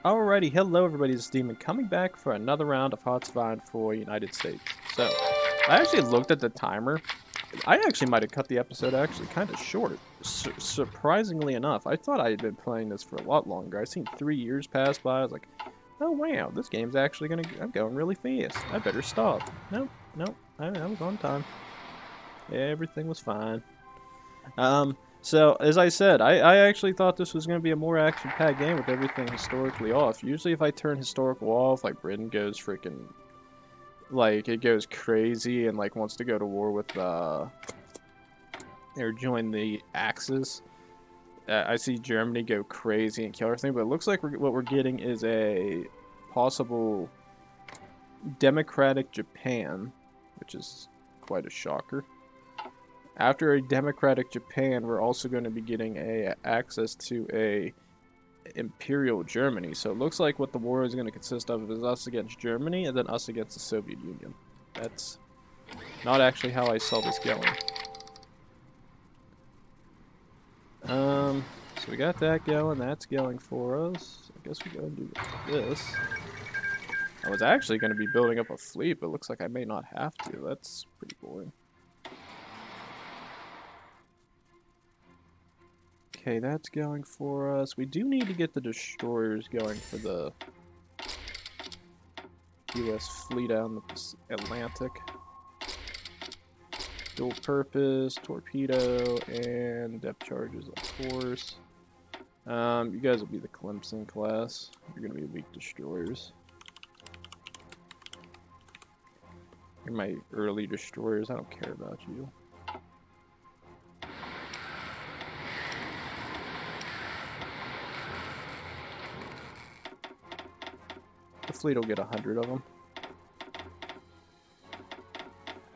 Alrighty, hello everybody, it's Demon coming back for another round of Hearts of Iron for United States. So, I actually looked at the timer. I actually might have cut the episode actually kind of short. Surprisingly enough, I thought I had been playing this for a lot longer. I seen 3 years pass by. I was like, oh wow, this game's actually I'm going really fast. I better stop. Nope, nope, I was on time. Everything was fine. So, as I said, I actually thought this was going to be a more action-packed game with everything historically off. Usually if I turn historical off, like, Britain goes freaking... Like, it goes crazy and, like, wants to go to war with, or join the Axis. I see Germany go crazy and kill everything, but it looks like what we're getting is a possible democratic Japan, which is quite a shocker. After a democratic Japan, we're also going to be getting access to a imperial Germany. So it looks like what the war is going to consist of is us against Germany and then us against the Soviet Union. That's not actually how I saw this going. So we got that going. That's going for us. I guess we go and do this. I was actually going to be building up a fleet, but it looks like I may not have to. That's pretty boring. Okay, that's going for us. We do need to get the destroyers going for the U.S. fleet out in the Atlantic. Dual purpose, torpedo, and depth charges, of course. You guys will be the Clemson class. You're going to be weak destroyers. You're my early destroyers. I don't care about you. The fleet will get 100 of them.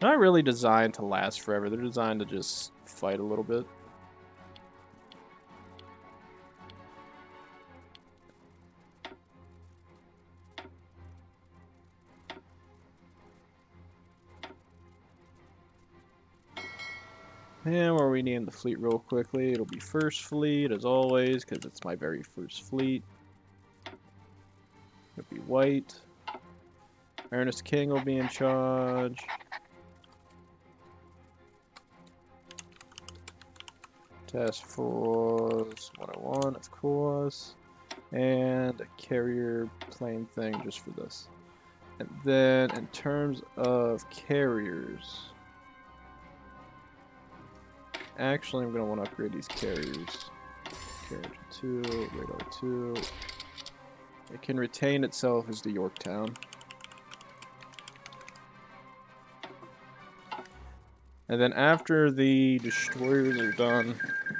They're not really designed to last forever. They're designed to just fight a little bit. And we're renaming the fleet real quickly. It'll be First Fleet, as always, because it's my very first fleet. It'll be white. Ernest King will be in charge. Task Force 101, of course. And a carrier plane thing just for this. And then, in terms of carriers... Actually, I'm going to want to upgrade these carriers. Carrier 2, radar 2. It can retain itself as the Yorktown. And then after the destroyers are done,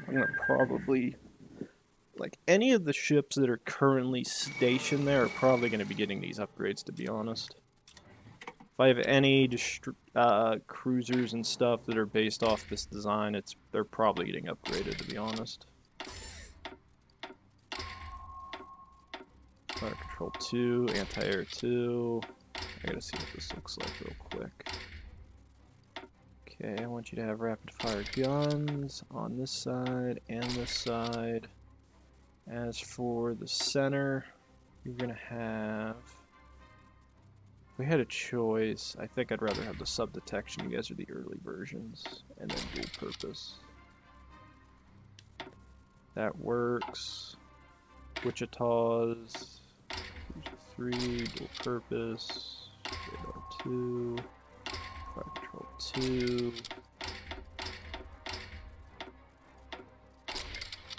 I'm going to probably... Like, any of the ships that are currently stationed there are probably going to be getting these upgrades, to be honest. If I have any cruisers and stuff that are based off this design, they're probably getting upgraded, to be honest. Fire Control 2, Anti-Air 2. I gotta see what this looks like real quick. Okay, I want you to have rapid fire guns on this side and this side. As for the center, you're gonna have... If we had a choice, I think I'd rather have the sub-detection. You guys are the early versions. And then dual purpose. That works. Wichita's 3, dual purpose, radar 2, fire control 2,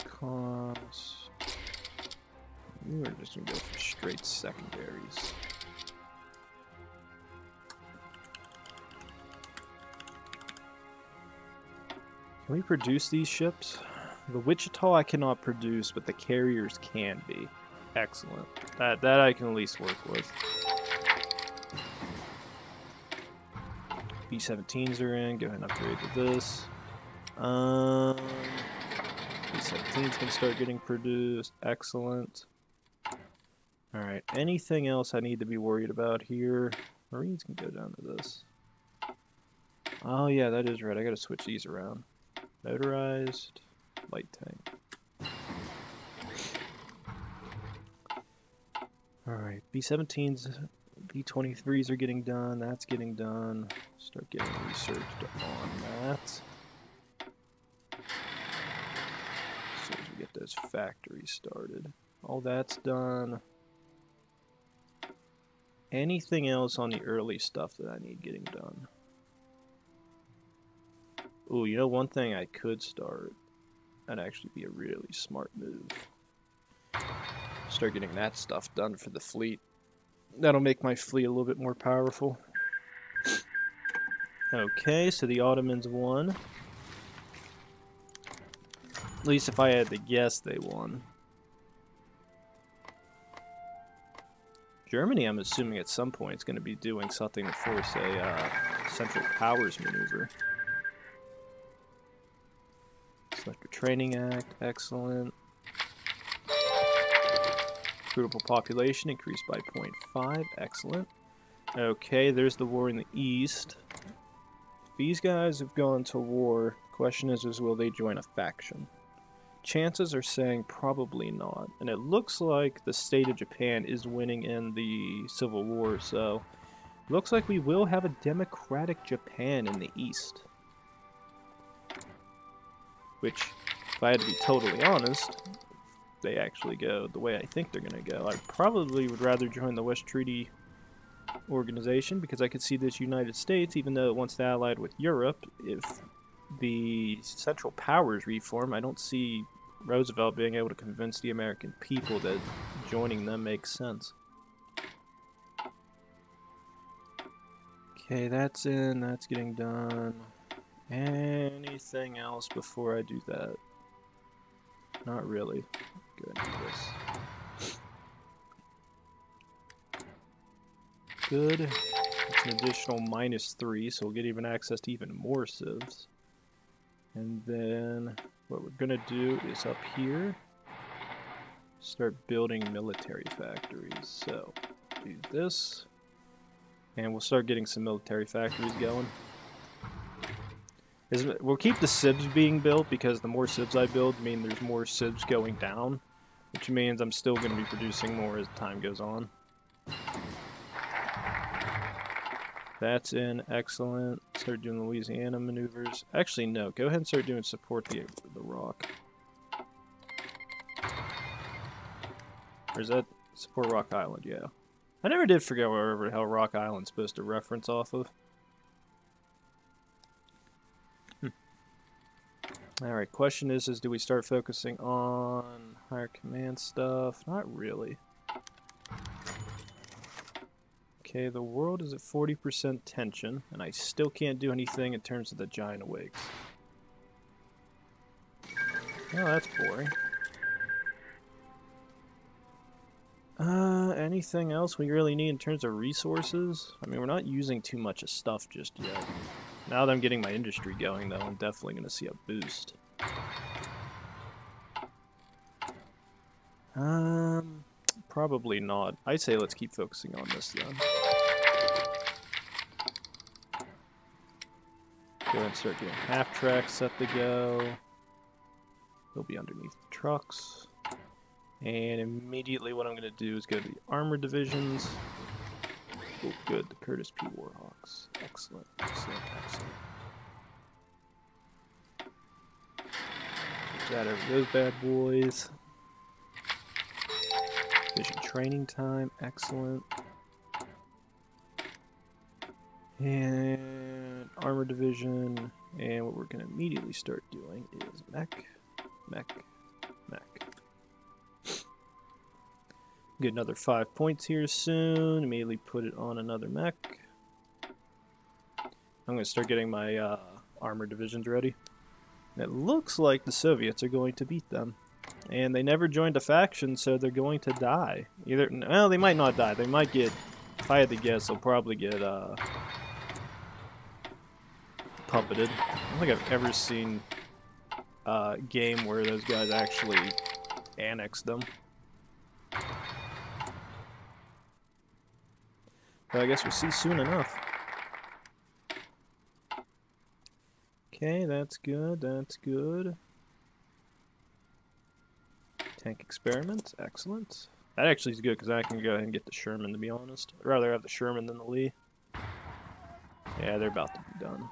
cost. We're just gonna go for straight secondaries. Can we produce these ships? The Wichita I cannot produce, but the carriers can be. Excellent. That I can at least work with. B-17s are in. Go ahead and upgrade to this. B-17s can start getting produced. Excellent. Alright, anything else I need to be worried about here? Marines can go down to this. Oh yeah, that is right. I gotta switch these around. Motorized. Light tank. Alright, B-17s, B-23s are getting done. That's getting done. Start getting researched on that. As soon as we get those factories started. All that's done. Anything else on the early stuff that I need getting done? Ooh, you know one thing I could start? That'd actually be a really smart move. Start getting that stuff done for the fleet. That'll make my fleet a little bit more powerful. Okay, so the Ottomans won. At least if I had to guess, they won. Germany, I'm assuming at some point, is going to be doing something to force a Central Powers maneuver. Selector Training Act, excellent. Recruitable population increased by 0.5, excellent. Okay, there's the war in the east. If these guys have gone to war, the question is will they join a faction? Chances are saying probably not. And it looks like the state of Japan is winning in the Civil War, so looks like we will have a democratic Japan in the east. Which, if I had to be totally honest, if they actually go the way I think they're going to go, I probably would rather join the West Treaty Organization, because I could see this United States, even though it wants to ally with Europe, if the Central Powers reform, I don't see Roosevelt being able to convince the American people that joining them makes sense. Okay, that's in, that's getting done. Anything else before I do that? Not really. Go ahead and do this. Good. It's an additional -3, so we'll get even access to even more civs. And then what we're going to do is up here, start building military factories. So, do this, and we'll start getting some military factories going. We'll keep the civs being built, because the more civs I build mean there's more civs going down, which means I'm still going to be producing more as time goes on. That's in, excellent. Start doing Louisiana maneuvers. Actually, no. Go ahead and start doing support the Rock. Or is that support Rock Island? Yeah. I never did forget wherever the hell Rock Island's supposed to reference off of. Alright, question is do we start focusing on higher command stuff? Not really. Okay, the world is at 40% tension, and I still can't do anything in terms of the giant awakes. Oh, that's boring. Anything else we really need in terms of resources? I mean, we're not using too much of stuff just yet. Now that I'm getting my industry going, though, I'm definitely going to see a boost. Probably not. I say let's keep focusing on this, then. Go ahead and start getting half-tracks set to go. They'll be underneath the trucks. And immediately what I'm going to do is go to the armored divisions. Oh, good. The Curtis P. Warhawks. Excellent, excellent, excellent. Get that over those bad boys. Division training time. Excellent. And armor division. And what we're going to immediately start doing is mech, mech, mech. Get another 5 points here soon. Immediately put it on another mech. I'm going to start getting my armor divisions ready. And it looks like the Soviets are going to beat them. And they never joined a faction, so they're going to die. Well, they might not die. They might get, if I had to guess, they'll probably get puppeted. I don't think I've ever seen a game where those guys actually annexed them. But I guess we'll see soon enough. Okay, that's good, that's good. Tank experiments, excellent. That actually is good because I can go ahead and get the Sherman, to be honest. I'd rather have the Sherman than the Lee. Yeah, they're about to be done.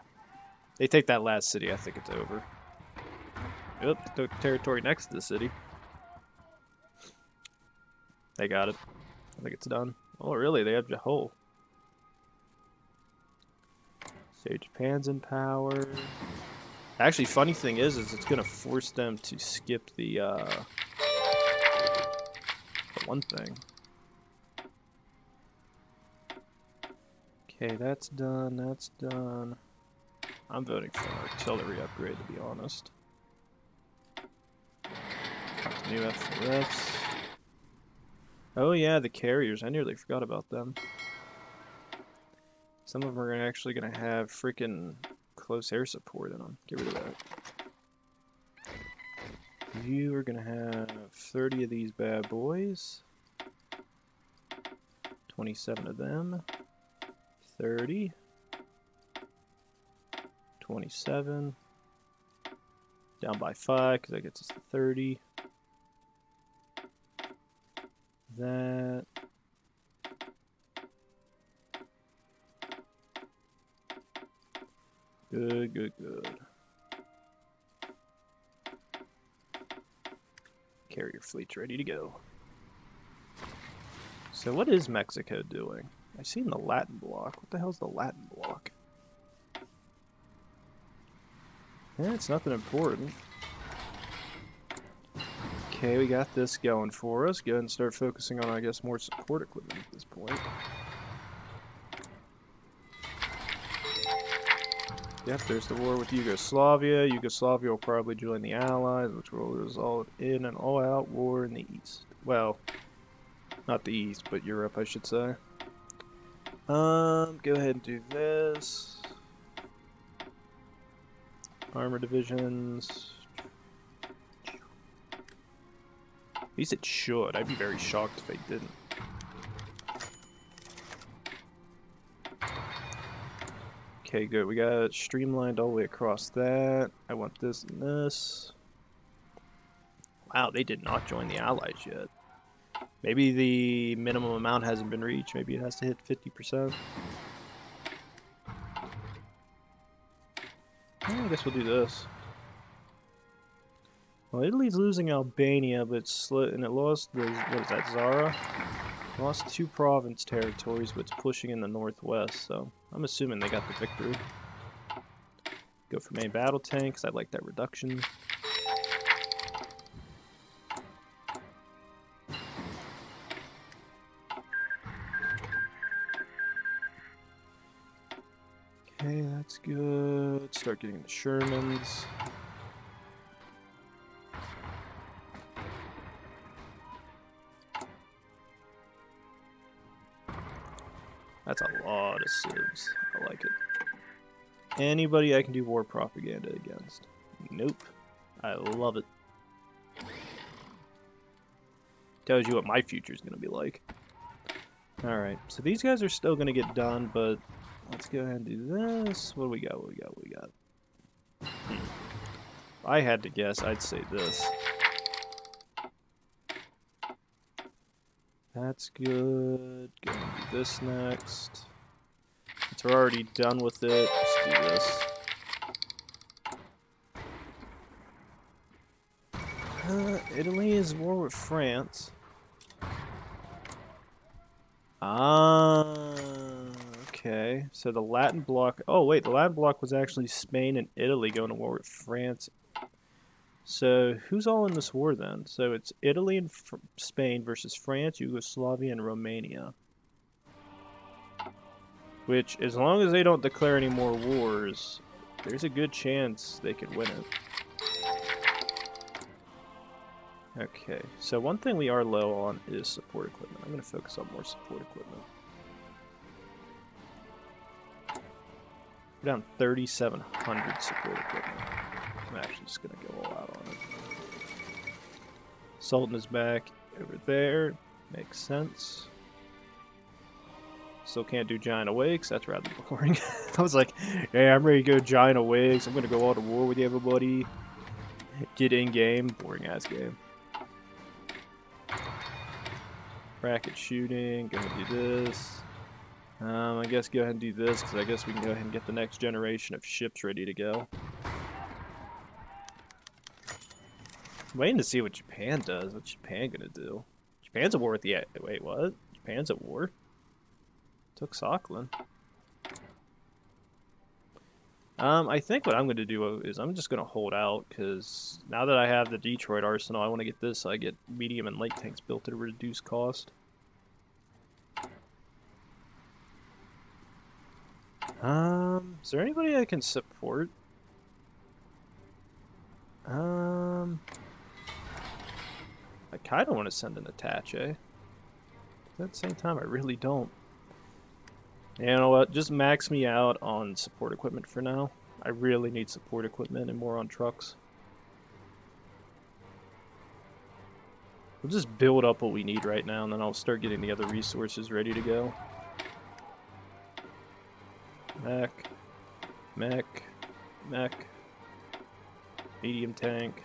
They take that last city, I think it's over. Yep, took territory next to the city. They got it. I think it's done. Oh, really? They have Jahol. So Japan's in power. Actually, funny thing is it's going to force them to skip the one thing. Okay, that's done. That's done. I'm voting for an artillery upgrade, to be honest. New FLS. Oh yeah, the carriers. I nearly forgot about them. Some of them are actually going to have freaking close air support in them. Get rid of that. You are going to have 30 of these bad boys. 27 of them. 30. 27. Down by 5 because that gets us to 30. That. Good, good, good. Carrier fleet's ready to go. So what is Mexico doing? I seen the Latin block. What the hell's the Latin block? Yeah, it's nothing important. Okay, we got this going for us. Go ahead and start focusing on, I guess, more support equipment at this point. Yep, there's the war with Yugoslavia. Yugoslavia will probably join the Allies, which will result in an all-out war in the East. Well, not the East, but Europe, I should say. Go ahead and do this. Armor divisions. At least it should. I'd be very shocked if they didn't. Okay, good. We got it streamlined all the way across that. I want this and this. Wow, they did not join the Allies yet. Maybe the minimum amount hasn't been reached. Maybe it has to hit 50%. I guess we'll do this. Well, Italy's losing Albania, but and it lost the, what is that, Zara? Lost 2 province territories, but it's pushing in the northwest, so I'm assuming they got the victory. Go for main battle tanks. I like that reduction. Okay, that's good. Start getting the Shermans. That's a lot of civs. I like it. Anybody I can do war propaganda against? Nope. I love it. Tells you what my future is going to be like. Alright, so these guys are still going to get done, but let's go ahead and do this. What do we got? What do we got? What do we got? If I had to guess, I'd say this. That's good. Go and do this next. Since we're already done with it, let's do this. Italy is war with France. Okay. So the Latin bloc. Oh wait, the Latin bloc was actually Spain and Italy going to war with France. So who's all in this war then? So it's Italy and Spain versus France, Yugoslavia, and Romania. Which, as long as they don't declare any more wars, there's a good chance they could win it. Okay, so one thing we are low on is support equipment. I'm going to focus on more support equipment. We're down 3,700 support equipment. I'm actually just going to go all out on it. Sultan is back over there. Makes sense. Still can't do giant awakes. That's rather boring. I was like, hey, I'm ready to go giant awakes. I'm going to go all to war with everybody. Get in game. Boring ass game. Bracket shooting, gonna do this. I guess go ahead and do this, because I guess we can go ahead and get the next generation of ships ready to go. Waiting to see what Japan does. What's Japan gonna do? Japan's at war with the... Wait, what? Japan's at war? Took Sakhalin. I think what I'm going to do is I'm just going to hold out, because now that I have the Detroit arsenal, I want to get this so I get medium and light tanks built at a reduced cost. Is there anybody I can support? I kind of want to send an Attache. At the same time, I really don't. You know what? Just max me out on support equipment for now. I really need support equipment and more on trucks. We'll just build up what we need right now, and then I'll start getting the other resources ready to go. Mech. Mech. Mech. Medium tank.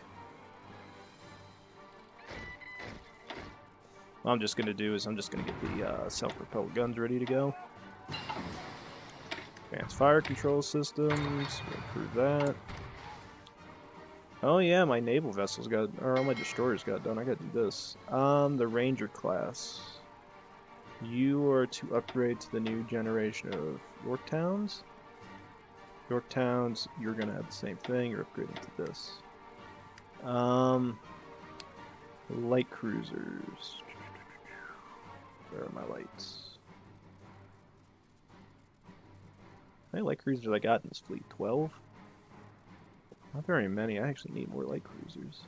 What I'm just going to do is I'm just going to get the self-propelled guns ready to go. Advanced fire control systems, we'll improve that. Oh yeah, my naval vessels got, or all my destroyers got done. I got to do this. The Ranger class. You are to upgrade to the new generation of Yorktowns. Yorktowns, you're gonna have the same thing. You're upgrading to this. Light cruisers. Where are my lights? How many light cruisers I got in this fleet? 12? Not very many. I actually need more light cruisers.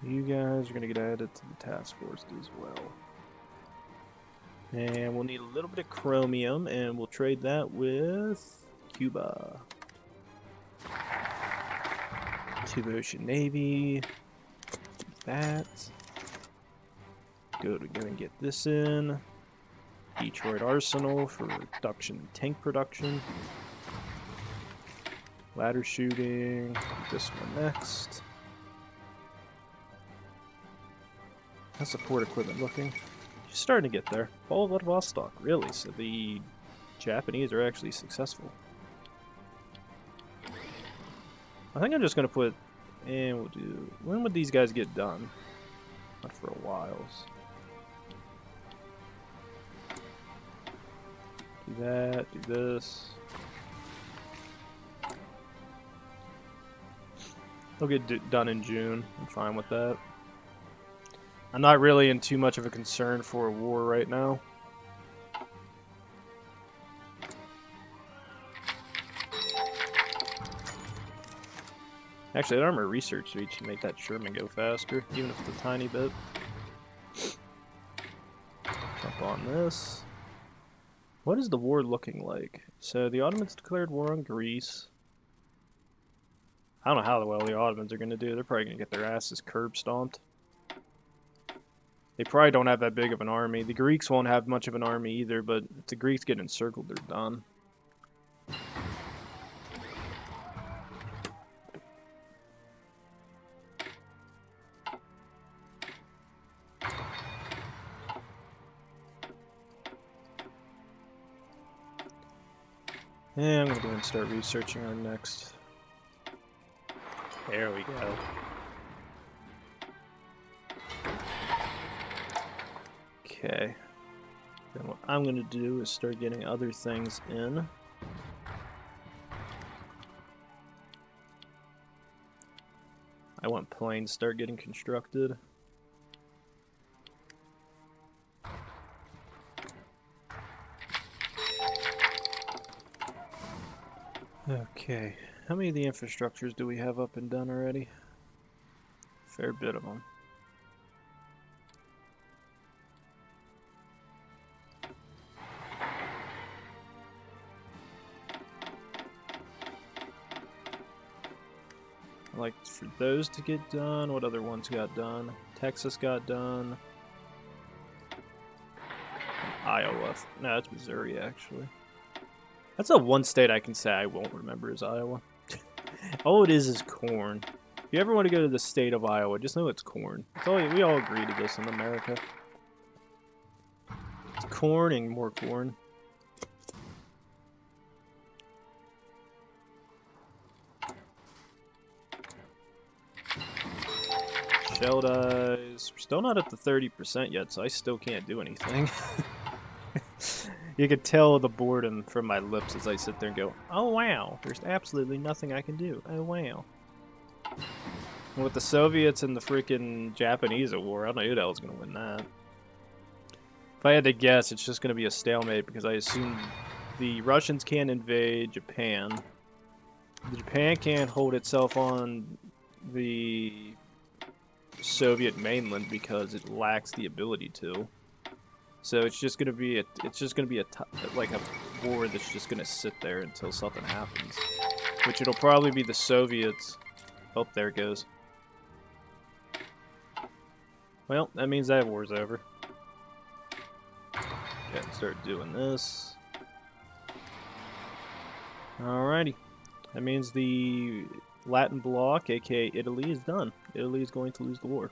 You guys are going to get added to the task force as well. And we'll need a little bit of chromium, and we'll trade that with Cuba. Two Ocean Navy. That. Go and get this in. Detroit Arsenal for reduction in tank production. Ladder shooting. This one next. How's support equipment looking? She's starting to get there. Fall of Vladivostok, really? So the Japanese are actually successful. I think I'm just going to put... And we'll do... When would these guys get done? Not for a while. Do that, do this. They'll get done in June. I'm fine with that. I'm not really in too much of a concern for a war right now. Actually, that armor research reach should make that Sherman go faster, even if it's a tiny bit. Jump on this. What is the war looking like? So the Ottomans declared war on Greece. I don't know how well the Ottomans are going to do. They're probably going to get their asses curb stomped. They probably don't have that big of an army. The Greeks won't have much of an army either, but if the Greeks get encircled, they're done. Yeah, I'm going to go ahead and start researching our next. There we go. Okay. Then what I'm going to do is start getting other things in. I want planes start getting constructed. Okay, how many of the infrastructures do we have up and done already? Fair bit of them. I like for those to get done. What other ones got done? Texas got done. Iowa. No, that's Missouri, actually. That's the one state I can say I won't remember is Iowa. All it is corn. If you ever want to go to the state of Iowa, just know it's corn. It's all, we all agree to this in America. It's corn and more corn. Shell dies. We're still not at the 30% yet, so I still can't do anything. You could tell the boredom from my lips as I sit there and go, oh wow, there's absolutely nothing I can do. Oh wow. And with the Soviets and the freaking Japanese at war, I don't know who the hell's going to win that. If I had to guess, it's just going to be a stalemate because I assume the Russians can't invade Japan. Japan can't hold itself on the Soviet mainland because it lacks the ability to. So it's just gonna be like a war that's just gonna sit there until something happens, which it'll probably be the Soviets. Oh, there it goes. Well, that means that war's over. Okay, start doing this. Alrighty, that means the Latin bloc, aka Italy, is done. Italy is going to lose the war.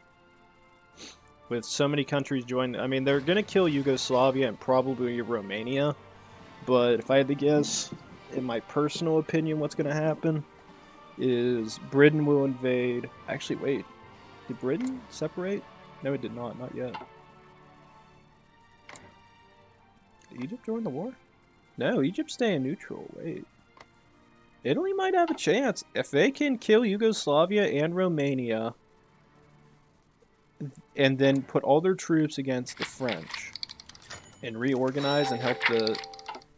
With so many countries joining, I mean, they're going to kill Yugoslavia and probably Romania, but if I had to guess, in my personal opinion, what's going to happen is Britain will invade. Actually, wait. Did Britain separate? No, it did not. Not yet. Did Egypt join the war? No, Egypt's staying neutral. Wait. Italy might have a chance. If they can kill Yugoslavia and Romania and then put all their troops against the French and reorganize and help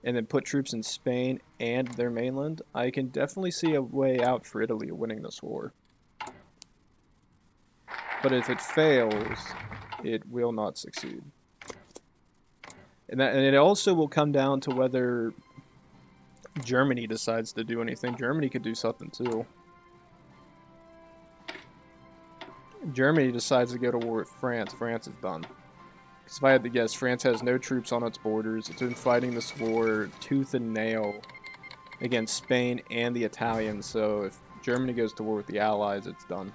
and then put troops in Spain and their mainland, I can definitely see a way out for Italy winning this war. But if it fails, it will not succeed. And it also will come down to whether Germany decides to do anything. Germany could do something too. Germany decides to go to war with France. France is done. Because if I had to guess, France has no troops on its borders. It's been fighting this war tooth and nail against Spain and the Italians. So if Germany goes to war with the Allies, it's done.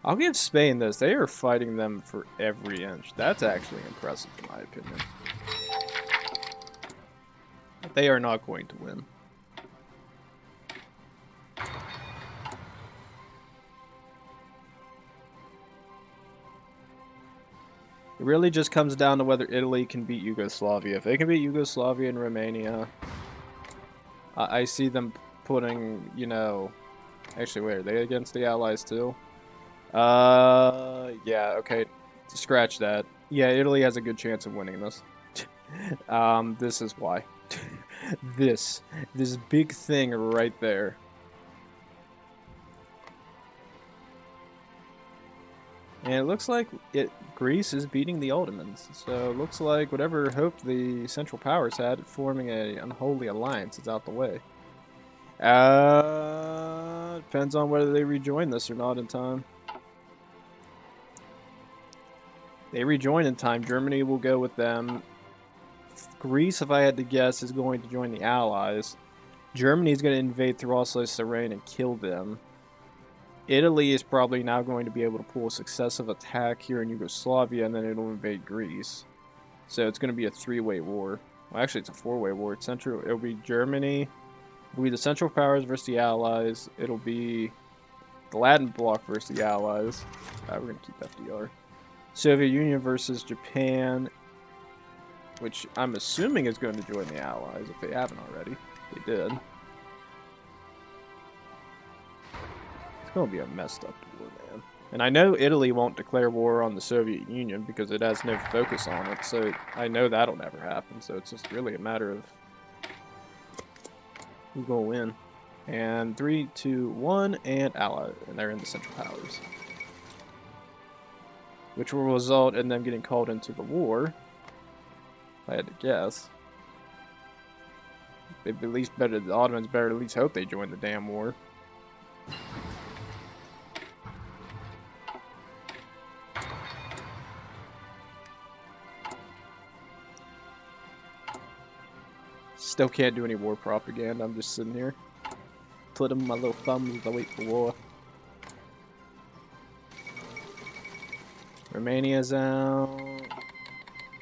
I'll give Spain this. They are fighting them for every inch. That's actually impressive in my opinion. They are not going to win. It really just comes down to whether Italy can beat Yugoslavia. If they can beat Yugoslavia and Romania, I see them putting, you know... Actually, wait, are they against the Allies too? Yeah, okay. Scratch that. Yeah, Italy has a good chance of winning this. This is why. This big thing right there. And it looks like Greece is beating the Ottomans. So it looks like whatever hope the Central Powers had at forming an unholy alliance is out the way. Depends on whether they rejoin this or not in time. They rejoin in time, Germany will go with them. Greece, if I had to guess, is going to join the Allies. Germany is going to invade through Alsace-Lorraine and kill them. Italy is probably now going to be able to pull a successive attack here in Yugoslavia, and then it'll invade Greece. So it's going to be a three-way war. Well, actually, it's a four-way war. It'll be Germany, it'll be the Central Powers versus the Allies. It'll be the Latin bloc versus the Allies. We're going to keep FDR. Soviet Union versus Japan, which I'm assuming is going to join the Allies if they haven't already. They did. It's going to be a messed up war, man. And I know Italy won't declare war on the Soviet Union because it has no focus on it, so I know that'll never happen. So it's just really a matter of who's going to win. And 3, 2, 1, and Ally, and they're in the Central Powers. which will result in them getting called into the war. If I had to guess. They'd at least better. The Ottomans better at least hope they join the damn war. Still can't do any war propaganda. I'm just sitting here, twiddling my little thumbs as I wait for war. Romania's out.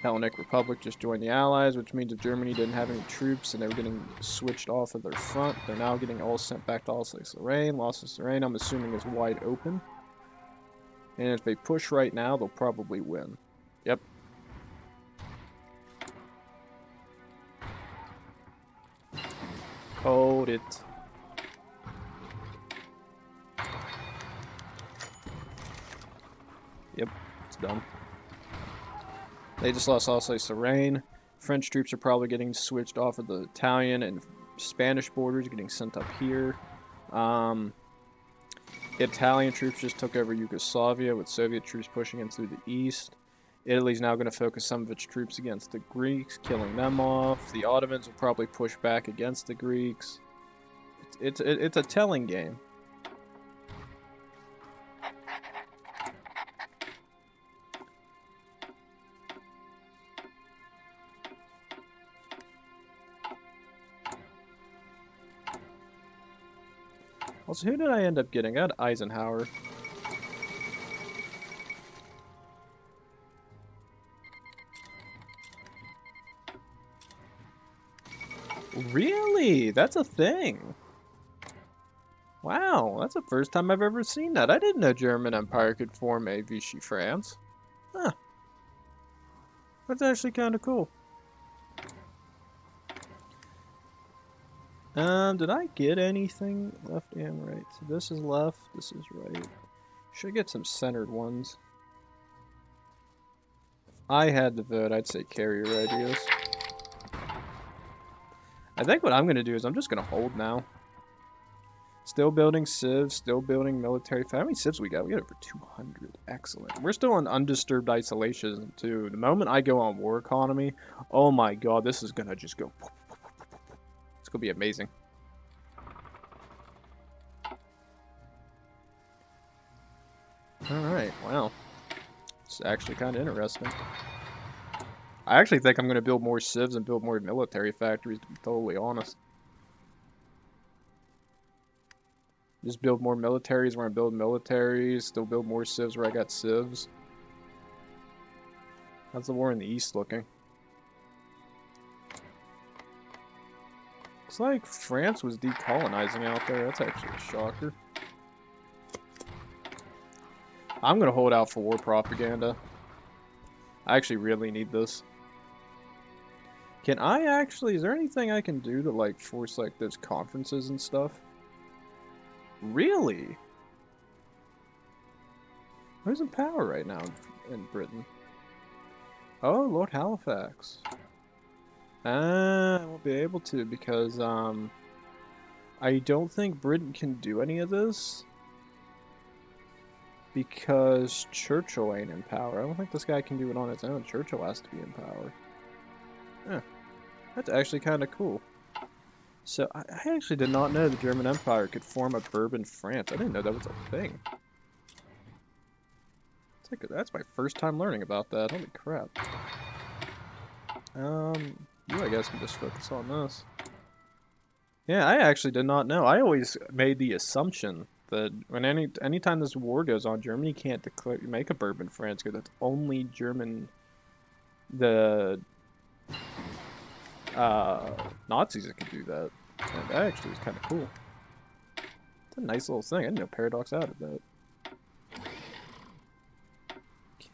Hellenic Republic just joined the Allies, which means if Germany didn't have any troops and they were getting switched off of their front, they're now getting all sent back to Alsace-Lorraine. Alsace-Lorraine, I'm assuming, is wide open. And if they push right now, they'll probably win. Yep. Hold it. Yep, it's done. They just lost Alsace-Lorraine. French troops are probably getting switched off of the Italian and Spanish borders, getting sent up here. Italian troops just took over Yugoslavia, with Soviet troops pushing in through the east. Italy's now going to focus some of its troops against the Greeks, killing them off. The Ottomans will probably push back against the Greeks. It's a telling game. Also, who did I end up getting? I got Eisenhower. Really? That's a thing. Wow, that's the first time I've ever seen that. I didn't know German Empire could form a Vichy France. Huh. That's actually kind of cool. Did I get anything left and right? So this is left, this is right. Should I get some centered ones? If I had to vote, I'd say carrier ideas. I think what I'm going to do is I'm just going to hold now. Still building civs, still building military. How many civs we got? We got over 200. Excellent. We're still on undisturbed isolation, too. The moment I go on war economy, oh my god, this is going to just go... It's going to be amazing. Alright, wow. It's actually kind of interesting. I actually think I'm going to build more civs and build more military factories, to be totally honest. Just build more militaries where I build militaries, still build more civs where I got civs. How's the war in the east looking? Looks like France was decolonizing out there. That's actually a shocker. I'm going to hold out for war propaganda. I actually really need this. Can I actually... Is there anything I can do to, like, force, like, those conferences and stuff? Really? Who's in power right now in Britain? Oh, Lord Halifax. I won't be able to because, I don't think Britain can do any of this. Because Churchill ain't in power. I don't think this guy can do it on his own. Churchill has to be in power. Yeah. That's actually kind of cool. So, I actually did not know the German Empire could form a Bourbon France. I didn't know that was a thing. That's my first time learning about that. Holy crap. You, I guess, can just focus on this. Yeah, I actually did not know. I always made the assumption that when anytime this war goes on, Germany can't make a Bourbon France because it's only German... The... Nazis that can do that. And that actually is kind of cool. It's a nice little thing. I didn't know Paradox added that.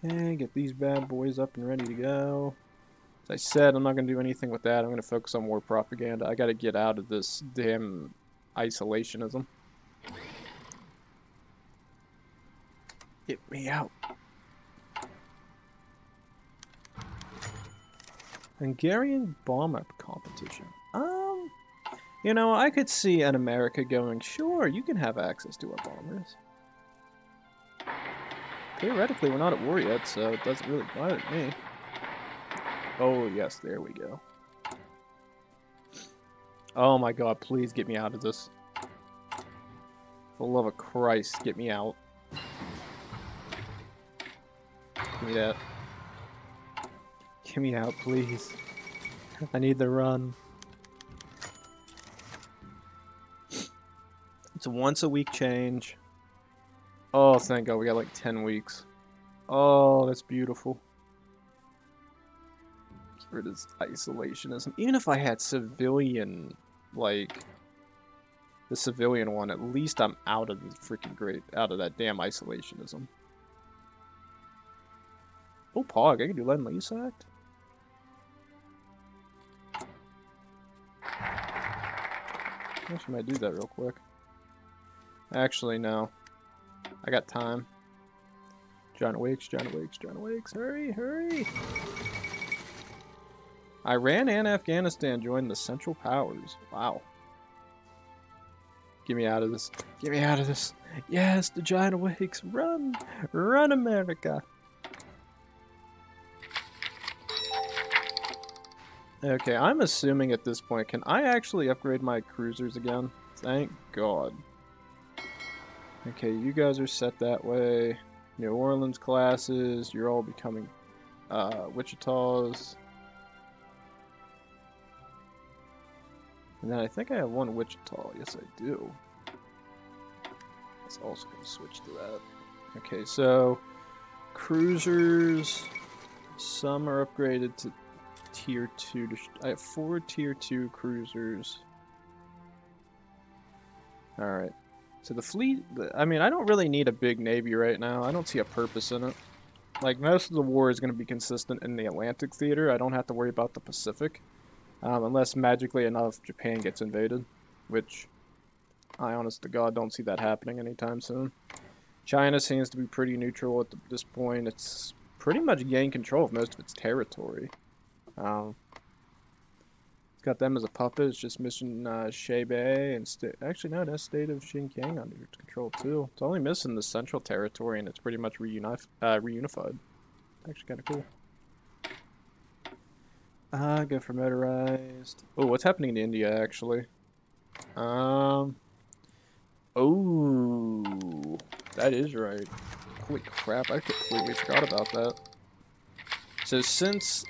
Okay, get these bad boys up and ready to go. As I said, I'm not going to do anything with that. I'm going to focus on war propaganda. I got to get out of this damn isolationism. Get me out. Hungarian bomber competition. You know, I could see an America going, sure, you can have access to our bombers. theoretically, we're not at war yet, so it doesn't really bother me. Oh, yes, there we go. Oh my god, please get me out of this. For the love of Christ, get me out. Give me that. Get me out, please. I need the run. It's a once a week change. Oh, thank god, we got like 10 weeks. Oh, that's beautiful. Get rid of this isolationism. Even if I had civilian, like, the civilian one, at least I'm out of the freaking out of that damn isolationism. Oh, Pog, I can do Lend Lease Act? Actually, might do that real quick. Actually, no. I got time. John Wakes, John Wakes, John Wakes. Hurry, hurry! Iran and Afghanistan joined the Central Powers. Wow. Get me out of this. Get me out of this. Yes, the Giant Awakes. Run! Run, America! Okay, I'm assuming at this point, can I actually upgrade my cruisers again? Thank God. Okay, you guys are set that way. New Orleans classes, you're all becoming Wichitas. And then I think I have one Wichita. Yes, I do. It's also going to switch to that. Okay, so cruisers, some are upgraded to tier 2. I have 4 tier 2 cruisers. Alright. So the fleet, I mean, I don't really need a big navy right now. I don't see a purpose in it. Like, most of the war is going to be consistent in the Atlantic theater. I don't have to worry about the Pacific. Unless magically enough Japan gets invaded. Which, I honest to God don't see that happening anytime soon. China seems to be pretty neutral at this point. It's pretty much gained control of most of its territory. It's got them as a puppet. It's just missing Shebei and actually no, that's state of Xinjiang under its control too. It's only missing the central territory, and it's pretty much reunified. Actually, kind of cool. Go for motorized. Oh, what's happening in India actually? Oh, that is right. Holy crap! I completely forgot about that. So since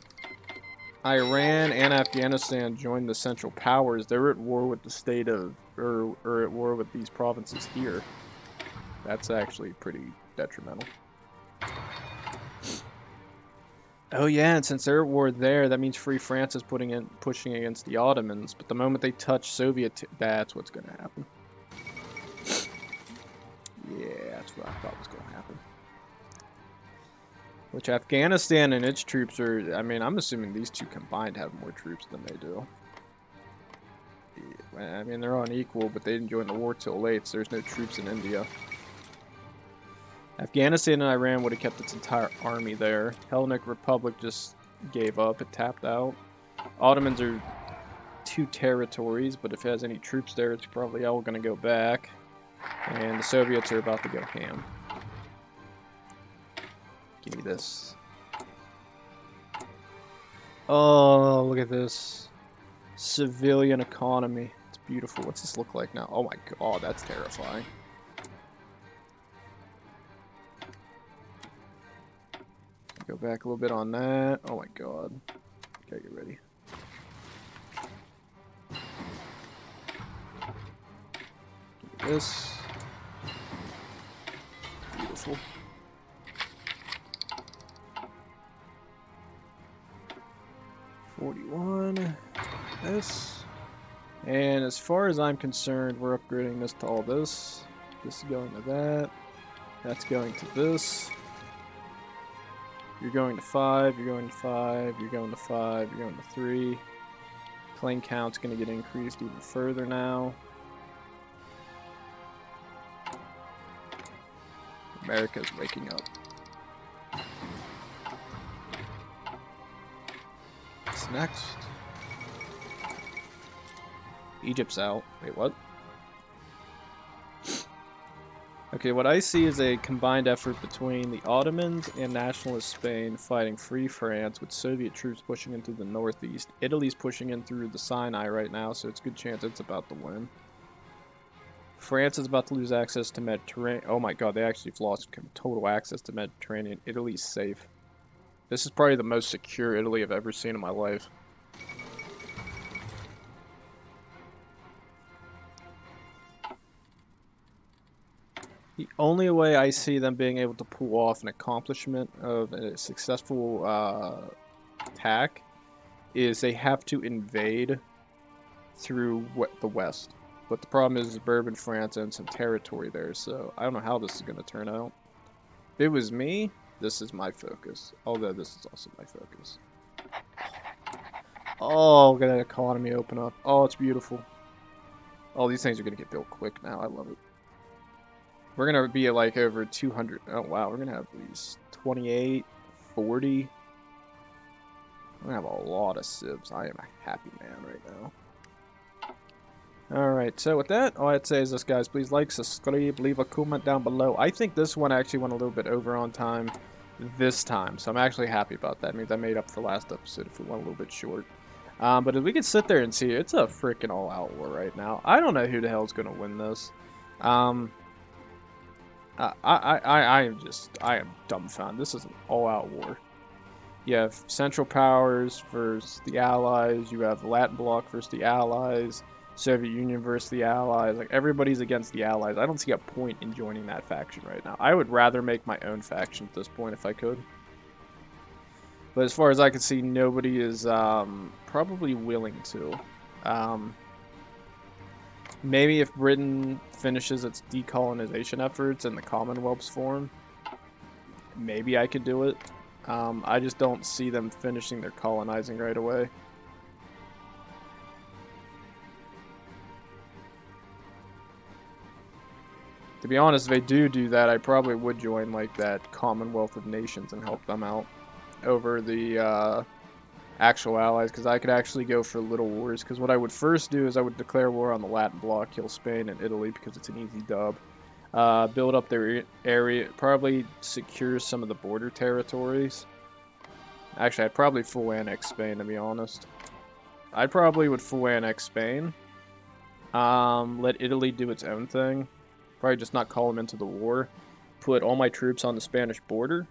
Iran and Afghanistan joined the Central Powers, they're at war with the state of, or at war with these provinces here. That's actually pretty detrimental. Oh yeah, and since they're at war there, that means Free France is pushing against the Ottomans, but the moment they touch Soviet, that's what's going to happen. Yeah, that's what I thought was going to happen. Which Afghanistan and its troops are, I mean, I'm assuming these two combined have more troops than they do. Yeah, I mean, they're unequal, but they didn't join the war till late, so there's no troops in India. Afghanistan and Iran would have kept its entire army there. Hellenic Republic just gave up, it tapped out. Ottomans are 2 territories, but if it has any troops there, it's probably all going to go back. And the Soviets are about to go ham. Give me this. Oh, look at this. Civilian economy. It's beautiful. What's this look like now? Oh my god, that's terrifying. Go back a little bit on that. Oh my god. Okay, get ready. Give me this. Beautiful. $41. This. And as far as I'm concerned, we're upgrading this to all this. This is going to that. That's going to this. You're going to 5, you're going to 5, you're going to 5, you're going to 3. Plane count's going to get increased even further now. America's waking up. What's next? Egypt's out. Wait, what? Okay, what I see is a combined effort between the Ottomans and nationalist Spain fighting Free France, with Soviet troops pushing into the northeast. Italy's pushing in through the Sinai right now, so it's a good chance it's about to win. France is about to lose access to Mediterranean. Oh my god, they actually lost total access to Mediterranean. Italy's safe. This is probably the most secure Italy I've ever seen in my life. The only way I see them being able to pull off an accomplishment of a successful attack is they have to invade through the west. But the problem is Bourbon France and some territory there, so I don't know how this is going to turn out. If it was me, this is my focus. Although this is also my focus. Oh, look at that economy open up. Oh, it's beautiful. Oh, these things are going to get built quick now. I love it. We're going to be at like over 200. Oh, wow. We're going to have these 28, 40. We're going to have a lot of civs. I am a happy man right now. Alright, so with that, all I'd say is this, guys. Please like, subscribe, leave a comment down below. I think this one actually went a little bit over on time this time, so I'm actually happy about that. It means I made up for last episode if it went a little bit short. But if we can sit there and see, it's a freaking all-out war right now. I don't know who the hell's going to win this. I am dumbfounded. This is an all-out war. You have Central Powers versus the Allies. You have the Latin Bloc versus the Allies. Soviet Union versus the Allies. Like, everybody's against the Allies. I don't see a point in joining that faction right now. I would rather make my own faction at this point if I could. But as far as I can see, nobody is probably willing to. Maybe if Britain finishes its decolonization efforts and the Commonwealth's form, maybe I could do it. I just don't see them finishing their colonizing right away. To be honest, if they do that, I probably would join like that Commonwealth of Nations and help them out over the actual allies, because I could actually go for little wars. Because what I would first do is I would declare war on the Latin Bloc, kill Spain and Italy because it's an easy dub. Build up their area, probably secure some of the border territories. Actually, I'd probably full annex Spain, to be honest. I probably would full annex Spain. Let Italy do its own thing. Probably just not call them into the war. Put all my troops on the Spanish border.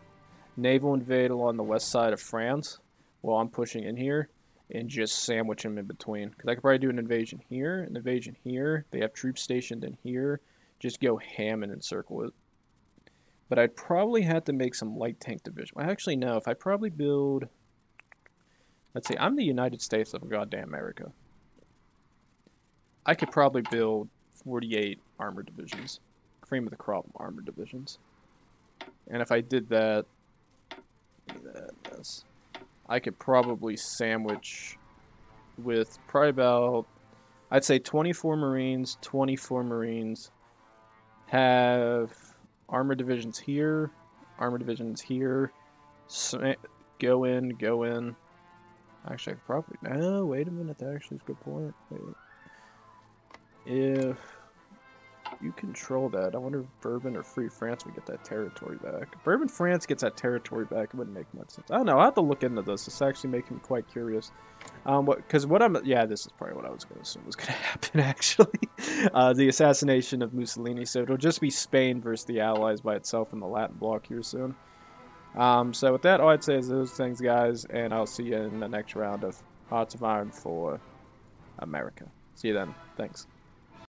Naval invade along the west side of France while I'm pushing in here. And just sandwich them in between. Because I could probably do an invasion here, an invasion here. They have troops stationed in here. Just go ham and encircle it. But I'd probably have to make some light tank division. Well, actually, no. If I probably build... Let's see. I'm the United States of goddamn America. I could probably build 48 armor divisions. Cream of the crop armor divisions. And if I did that... I could probably sandwich with probably about... I'd say 24 Marines, 24 Marines. Have armor divisions here, armor divisions here. Go in, go in. Actually, I could probably... No, wait a minute. That actually is a good point. Wait. If you control that, I wonder if Bourbon or Free France would get that territory back. If Bourbon France gets that territory back, it wouldn't make much sense. I don't know. I'll have to look into this. It's actually making me quite curious. Yeah, this is probably what I was going to assume was going to happen, actually. The assassination of Mussolini. So it'll just be Spain versus the Allies by itself in the Latin Bloc here soon. So with that, all I'd say is those things, guys, and I'll see you in the next round of Hearts of Iron for America. See you then. Thanks.